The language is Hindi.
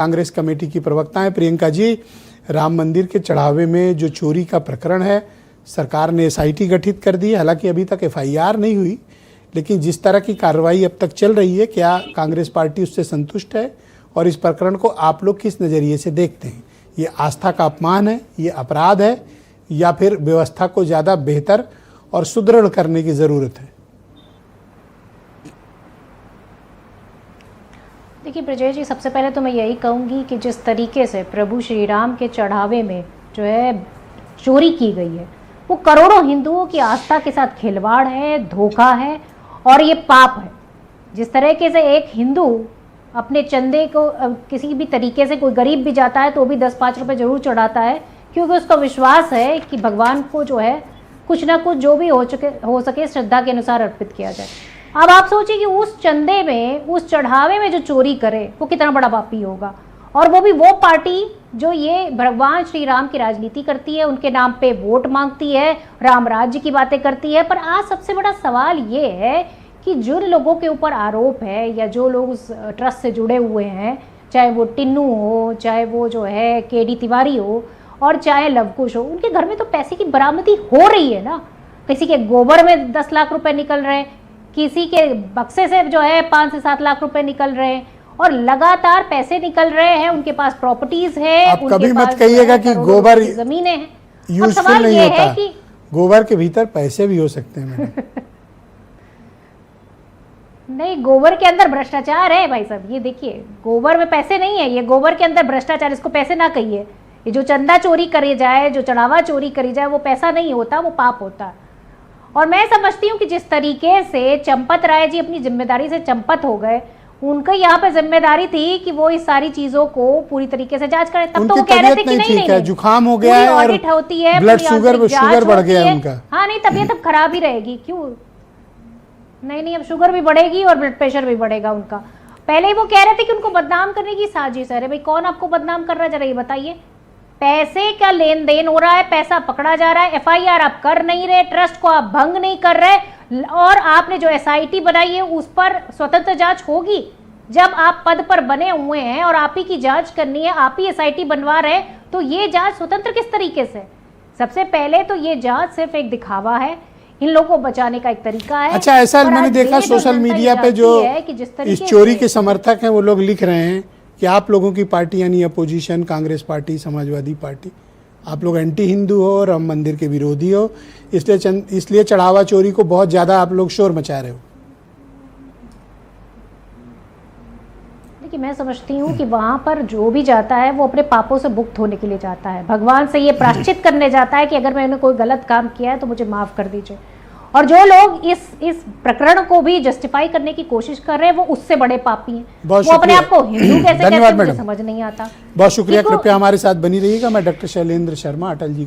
कांग्रेस कमेटी की प्रवक्ता हैं प्रियंका जी। राम मंदिर के चढ़ावे में जो चोरी का प्रकरण है, सरकार ने एसआईटी गठित कर दी है। हालांकि अभी तक एफआईआर नहीं हुई, लेकिन जिस तरह की कार्रवाई अब तक चल रही है, क्या कांग्रेस पार्टी उससे संतुष्ट है? और इस प्रकरण को आप लोग किस नज़रिए से देखते हैं? ये आस्था का अपमान है, ये अपराध है, या फिर व्यवस्था को ज़्यादा बेहतर और सुदृढ़ करने की ज़रूरत है? देखिए ब्रजेश जी, सबसे पहले तो मैं यही कहूँगी कि जिस तरीके से प्रभु श्री राम के चढ़ावे में जो है चोरी की गई है, वो करोड़ों हिंदुओं की आस्था के साथ खिलवाड़ है, धोखा है और ये पाप है। जिस तरीके से एक हिंदू अपने चंदे को किसी भी तरीके से, कोई गरीब भी जाता है तो भी 10-5 रुपये जरूर चढ़ाता है, क्योंकि उसका विश्वास है कि भगवान को जो है कुछ ना कुछ जो भी हो सके श्रद्धा के अनुसार अर्पित किया जाए। अब आप सोचिए कि उस चंदे में, उस चढ़ावे में जो चोरी करे वो कितना बड़ा पापी होगा, और वो भी वो पार्टी जो ये भगवान श्री राम की राजनीति करती है, उनके नाम पे वोट मांगती है, राम राज्य की बातें करती है। पर आज सबसे बड़ा सवाल ये है कि जिन लोगों के ऊपर आरोप है या जो लोग उस ट्रस्ट से जुड़े हुए हैं, चाहे वो टिन्नू हो, चाहे वो जो है केडी तिवारी हो, और चाहे लवकुश हो, उनके घर में तो पैसे की बरामदी हो रही है ना। किसी के गोबर में 10 लाख रुपए निकल रहे हैं, किसी के बक्से से जो है 5 से 7 लाख रुपए निकल रहे हैं, और लगातार पैसे निकल रहे हैं। उनके पास प्रॉपर्टीज है, आप कभी मत कहिएगा कि गोबर जमीनें हैं। यूजफुल नहीं होता, कि गोबर के भीतर पैसे भी हो सकते हैं। नहीं, गोबर के अंदर भ्रष्टाचार है भाई साहब। ये देखिए, गोबर में पैसे नहीं है, ये गोबर के अंदर भ्रष्टाचार। इसको पैसे ना कहिए। ये जो चंदा चोरी करी जाए, जो चढ़ावा चोरी करी जाए, वो पैसा नहीं होता, वो पाप होता है। और मैं समझती हूँ कि जिस तरीके से चंपत राय जी अपनी जिम्मेदारी से चंपत हो गए, उनका यहाँ पे जिम्मेदारी थी कि वो इस सारी चीजों को पूरी तरीके से जांच करें। तब तो वो कह रहे थे कि नहीं, जुकाम हो गया है और ऑडिट होती है, ब्लड शुगर बढ़ गया है उनका। हाँ नहीं, तबीयत अब खराब ही रहेगी। क्यों नहीं, अब शुगर भी बढ़ेगी और ब्लड प्रेशर भी बढ़ेगा उनका। पहले ही वो कह रहे थे कि उनको बदनाम करने की साजिश है। अरे भाई, कौन आपको बदनाम कर रहा है, जरा ये बताइए। पैसे का लेन देन हो रहा है, पैसा पकड़ा जा रहा है, एफआईआर आप कर नहीं रहे, ट्रस्ट को आप भंग नहीं कर रहे, और आपने जो एसआईटी बनाई है उस पर स्वतंत्र जांच होगी। जब आप पद पर बने हुए हैं और आप ही की जांच करनी है, आप ही एसआईटी बनवा रहे हैं, तो ये जांच स्वतंत्र किस तरीके से? सबसे पहले तो ये जांच सिर्फ एक दिखावा है, इन लोगों को बचाने का एक तरीका है। अच्छा, ऐसा मैंने देखा सोशल मीडिया पे जो इस चोरी के समर्थक हैं, वो लोग लिख रहे हैं कि आप लोगों की पार्टी यानी opposition, Congress party, Samajwadi party, आप लोग एंटी हिंदू हो, राम मंदिर के विरोधी हो, इसलिए चढ़ावा चोरी को बहुत ज़्यादा आप लोग शोर मचा रहे हो। देखिए, मैं समझती हूँ कि वहाँ पर जो भी जाता है वो अपने पापों से मुक्त होने के लिए जाता है, भगवान से ये प्रायश्चित करने जाता है कि अगर मैंने कोई गलत काम किया है तो मुझे माफ़ कर दीजिए। और जो लोग इस प्रकरण को भी जस्टिफाई करने की कोशिश कर रहे हैं, वो उससे बड़े पापी हैं। वो अपने आप को हिंदू कैसे कहते हैं, मुझे समझ नहीं आता। बहुत शुक्रिया। कृपया हमारे साथ बनी रहिएगा। मैं डॉक्टर शैलेंद्र शर्मा, अटल जी